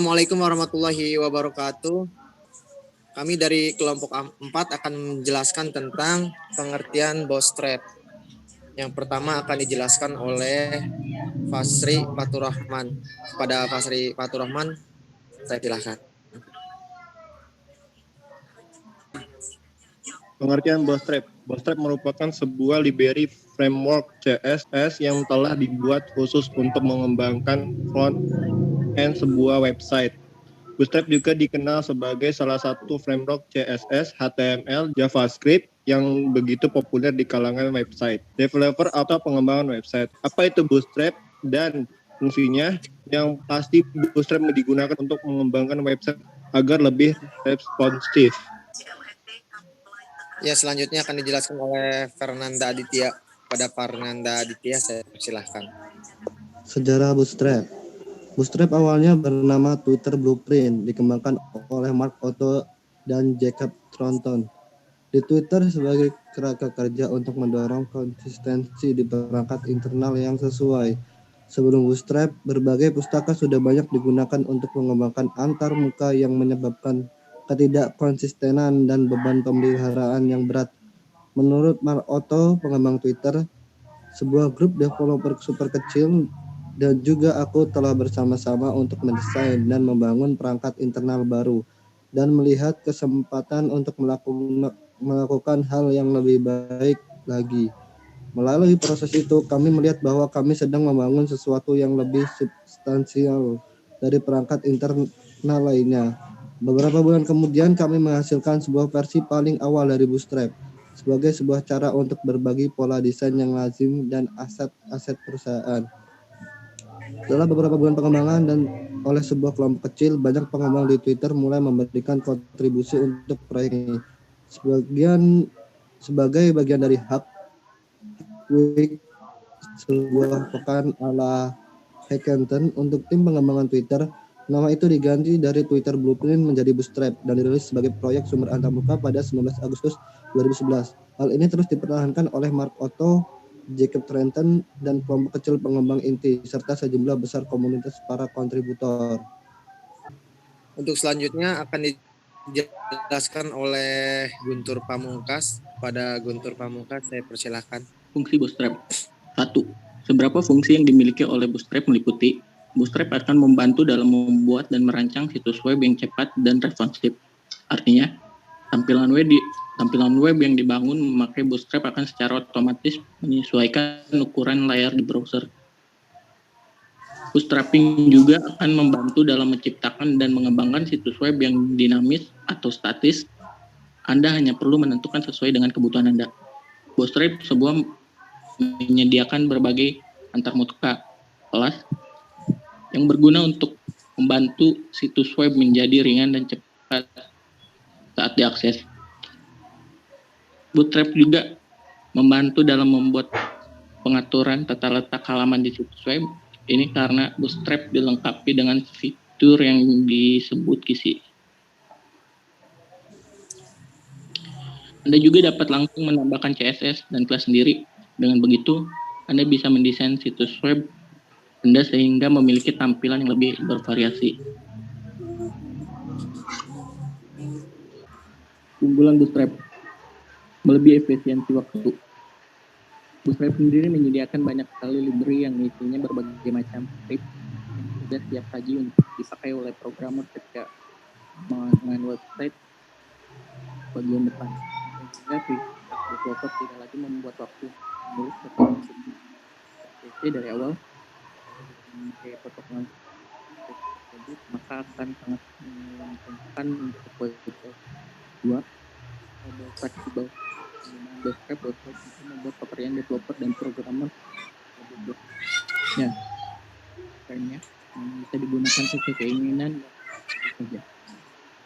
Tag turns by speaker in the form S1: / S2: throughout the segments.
S1: Assalamualaikum warahmatullahi wabarakatuh. Kami dari kelompok 4 akan menjelaskan tentang pengertian bootstrap. Yang pertama akan dijelaskan oleh Fasri Faturrahman. Pada Fasri Faturrahman, saya silakan.
S2: Pengertian Bootstrap. Bootstrap merupakan sebuah library framework CSS yang telah dibuat khusus untuk mengembangkan front-end sebuah website. Bootstrap juga dikenal sebagai salah satu framework CSS, HTML, JavaScript yang begitu populer di kalangan website, developer atau pengembangan website. Apa itu Bootstrap dan fungsinya? Yang pasti Bootstrap digunakan untuk mengembangkan website agar lebih responsif.
S1: Ya, selanjutnya akan dijelaskan oleh Fernanda Aditya. Pada Fernanda Aditya, saya persilahkan.
S3: Sejarah Bootstrap. Bootstrap awalnya bernama Twitter Blueprint, dikembangkan oleh Mark Otto dan Jacob Thornton di Twitter sebagai kerangka kerja untuk mendorong konsistensi di perangkat internal yang sesuai. Sebelum Bootstrap, berbagai pustaka sudah banyak digunakan untuk mengembangkan antar muka yang menyebabkan ketidakkonsistenan dan beban pemeliharaan yang berat. Menurut Mark Otto, pengembang Twitter, sebuah grup developer super kecil dan juga aku telah bersama-sama untuk mendesain dan membangun perangkat internal baru dan melihat kesempatan untuk melakukan hal yang lebih baik lagi. Melalui proses itu, kami melihat bahwa kami sedang membangun sesuatu yang lebih substansial dari perangkat internal lainnya. Beberapa bulan kemudian, kami menghasilkan sebuah versi paling awal dari Bootstrap sebagai sebuah cara untuk berbagi pola desain yang lazim dan aset-aset perusahaan. Setelah beberapa bulan pengembangan dan oleh sebuah kelompok kecil, banyak pengembang di Twitter mulai memberikan kontribusi untuk proyek ini. Sebagai bagian dari Hub Week, sebuah pekan ala hackathon untuk tim pengembangan Twitter, nama itu diganti dari Twitter Blueprint menjadi Bootstrap dan dirilis sebagai proyek sumber antarmuka pada 19 Agustus 2011. Hal ini terus dipertahankan oleh Mark Otto, Jacob Thornton, dan kelompok kecil pengembang inti, serta sejumlah besar komunitas para kontributor.
S1: Untuk selanjutnya akan dijelaskan oleh Guntur Pamungkas. Pada Guntur Pamungkas, saya persilahkan.
S4: Fungsi Bootstrap. 1. Seberapa fungsi yang dimiliki oleh Bootstrap meliputi Bootstrap akan membantu dalam membuat dan merancang situs web yang cepat dan responsif. Artinya, tampilan web yang dibangun memakai Bootstrap akan secara otomatis menyesuaikan ukuran layar di browser. Bootstrapping juga akan membantu dalam menciptakan dan mengembangkan situs web yang dinamis atau statis. Anda hanya perlu menentukan sesuai dengan kebutuhan Anda. Bootstrap menyediakan berbagai antarmuka kelas yang berguna untuk membantu situs web menjadi ringan dan cepat saat diakses. Bootstrap juga membantu dalam membuat pengaturan tata letak halaman di situs web. Ini karena Bootstrap dilengkapi dengan fitur yang disebut kisi. Anda juga dapat langsung menambahkan CSS dan kelas sendiri. Dengan begitu, Anda bisa mendesain situs web Anda sehingga memiliki tampilan yang lebih bervariasi. Keunggulan Bootstrap melebihi efisiensi waktu. Bootstrap sendiri menyediakan banyak sekali library yang isinya berbagai macam script yang sudah siap saji untuk dipakai oleh programmer ketika mengenai website bagian depan. Sehingga developer tidak lagi membuat waktu menulis PHP dari awal memakai protokol tersebut, maka akan sangat menguntungkan untuk website. 2. Fleksibel. Penggunaan Bootstrap bisa membuat pekerjaan developer dan programmer lebih mudah. Ya, kayaknya bisa digunakan sesuai keinginan saja.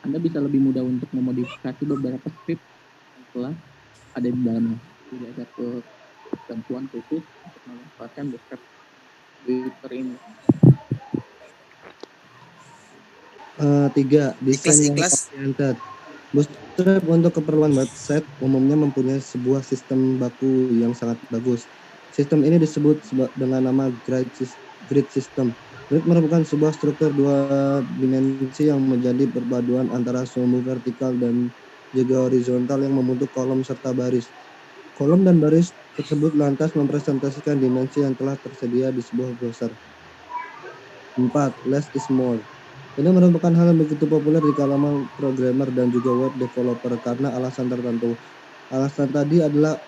S4: Anda bisa lebih mudah untuk memodifikasi beberapa script yang telah ada di dalamnya. Tidak ada ketentuan khusus untuk memanfaatkan Bootstrap Twitter ini.
S3: 3. Desain yang oriented. Bootstrap untuk keperluan website umumnya mempunyai sebuah sistem baku yang sangat bagus. Sistem ini disebut dengan nama grid system. Grid merupakan sebuah struktur dua dimensi yang menjadi perpaduan antara sumbu vertikal dan juga horizontal yang membentuk kolom serta baris. Kolom dan baris tersebut lantas mempresentasikan dimensi yang telah tersedia di sebuah browser. 4. Less is more. Ini merupakan hal yang begitu populer di kalangan programmer dan juga web developer karena alasan tertentu. Alasan tadi adalah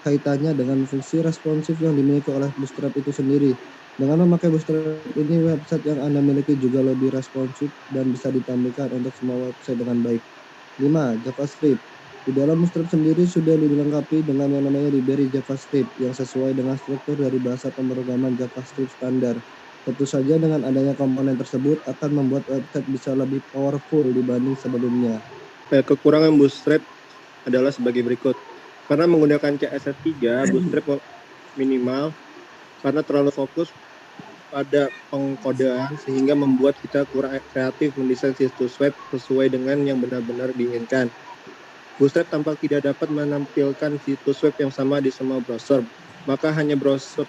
S3: kaitannya dengan fungsi responsif yang dimiliki oleh Bootstrap itu sendiri. Dengan memakai Bootstrap ini, website yang Anda miliki juga lebih responsif dan bisa ditampilkan untuk semua website dengan baik. 5. JavaScript. Di dalam Bootstrap sendiri sudah dilengkapi dengan yang namanya library JavaScript yang sesuai dengan struktur dari bahasa pemrograman JavaScript standar. Tentu saja dengan adanya komponen tersebut akan membuat website bisa lebih powerful dibanding sebelumnya.
S2: Kekurangan Bootstrap adalah sebagai berikut. Karena menggunakan CSS3, Bootstrap minimal karena terlalu fokus pada pengkodean sehingga membuat kita kurang kreatif mendesain situs web sesuai dengan yang benar-benar diinginkan. Bootstrap tampak tidak dapat menampilkan situs web yang sama di semua browser, maka hanya browser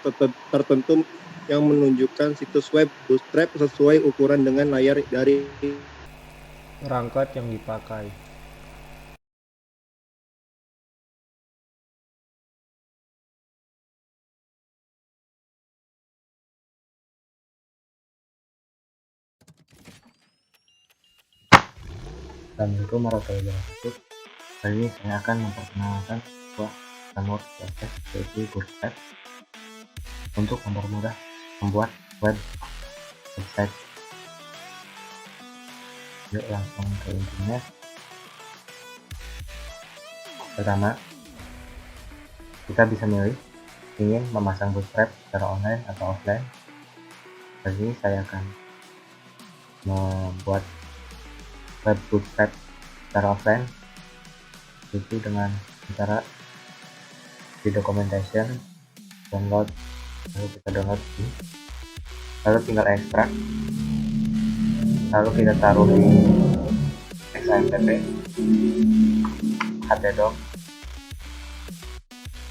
S2: tertentu yang menunjukkan situs web Bootstrap sesuai ukuran dengan layar dari
S5: perangkat yang dipakai.
S6: Assalamualaikum warahmatullahi wabarakatuh. Kali ini saya akan memperkenalkan sebuah framework CSS yaitu Bootstrap untuk mempermudah membuat website. Yuk langsung ke intinya. Pertama, kita bisa milih ingin memasang Bootstrap secara online atau offline. Kali ini saya akan membuat web Bootstrap secara offline, itu dengan cara di documentation, download, lalu kita download ini, lalu tinggal ekstrak, lalu kita taruh di XAMPP, htdoc,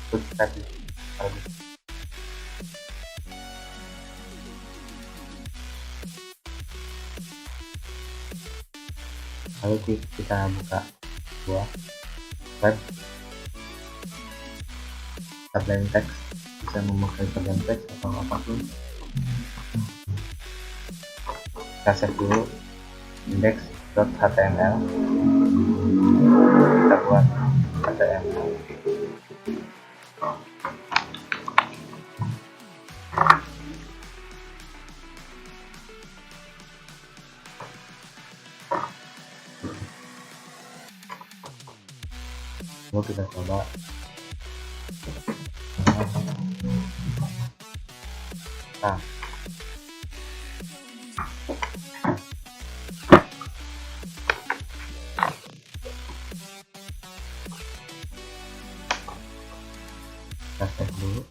S6: Bootstrap lalu kita buka sebuah web sublime text, bisa memakai sublime text atau apapun. Kita save dulu index.html, kita buat HTML. Lalu kita coba nah, kita save dulu.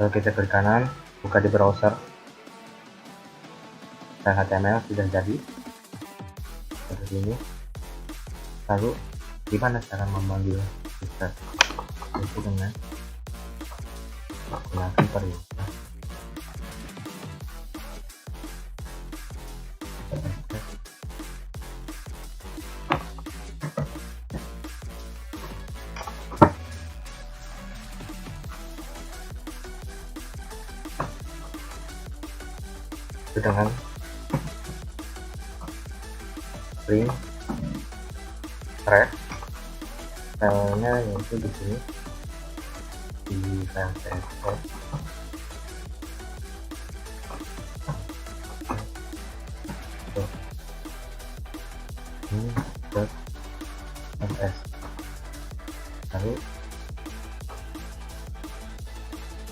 S6: Lalu kita klik kanan, buka di browser. Dan HTML sudah jadi seperti ini. Lalu gimana cara memanggil Bootstrap? Itu dengan menggunakan perintah itu dengan print thread filenya yaitu di sini di file CSS. Ini .ss, lalu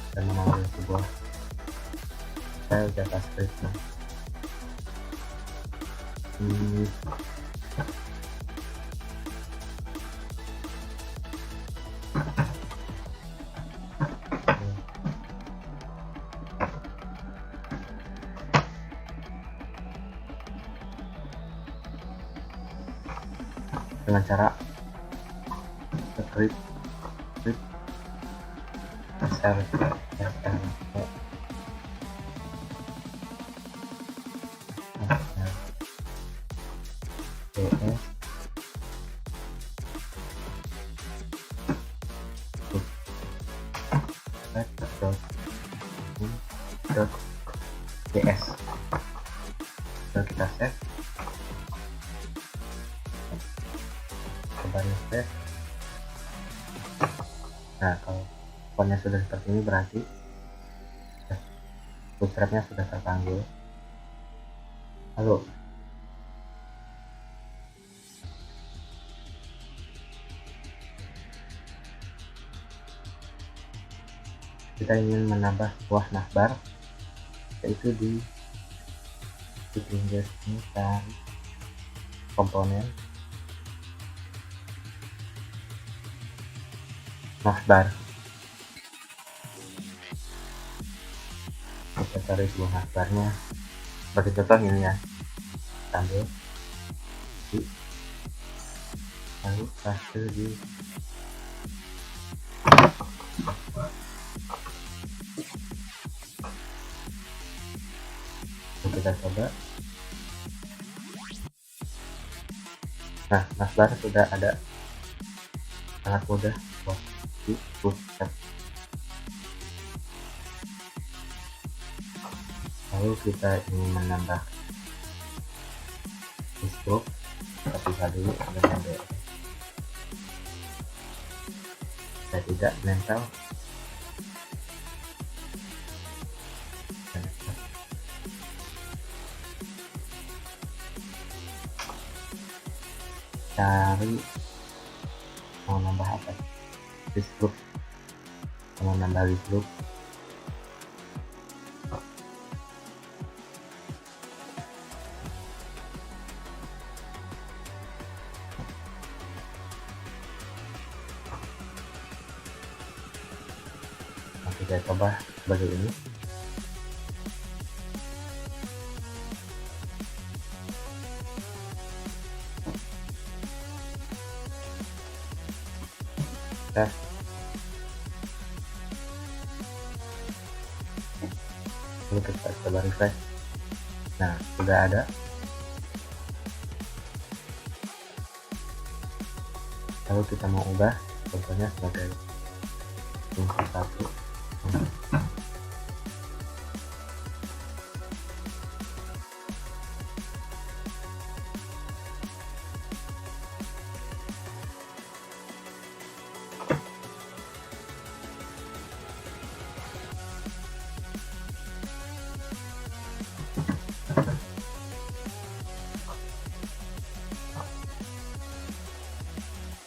S6: kita mengambil sebuah file JavaScript. dengan cara script .cs. Lalu kita save, coba refresh. Nah, kalau fontnya sudah seperti ini berarti bootstrapnya sudah terpanggil. Lalu kita ingin menambah sebuah navbar, yaitu di pinggir ini cari komponen navbar. Kita cari sebuah navbarnya seperti contoh ini ya, ambil lalu paste di kita coba. Nah, navbar sudah ada, sangat mudah buat di bootstrap. Lalu kita ingin menambah stroke, kita bisa dulu dengan DE. Saya tidak mental. Cari mau nambah apa? List group. Mau nambah list group. Nanti saya coba sebagai ini. Tes. Lalu kita coba refresh. Nah, sudah ada. Lalu kita mau ubah contohnya sebagai fungsi 1.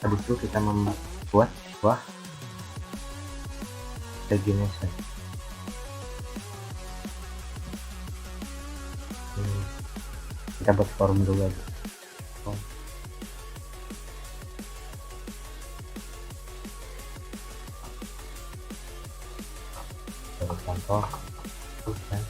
S6: Habis itu kita membuat sebuah pagination. Kita buat form dulu aja. Sebagai contoh, kan.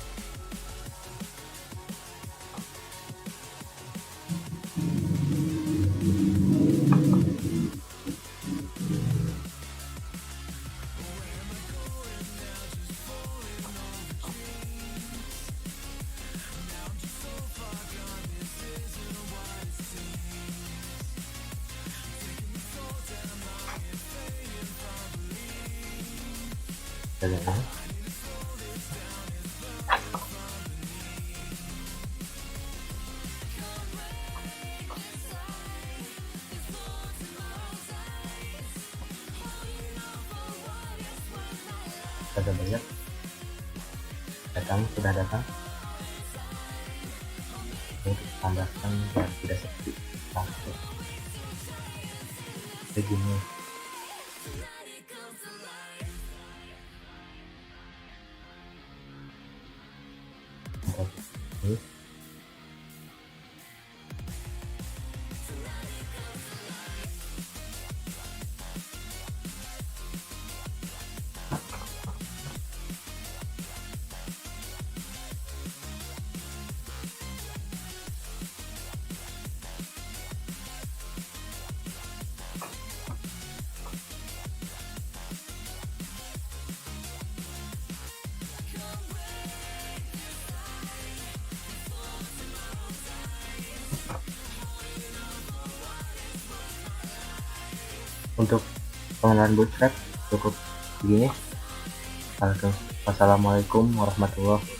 S6: Bagaimana? Kita coba lihat, sudah datang. Lalu kita tambahkan biar tidak seperti langsung begini. Ini Untuk pengenalan Bootstrap cukup begini. Wassalamualaikum warahmatullahi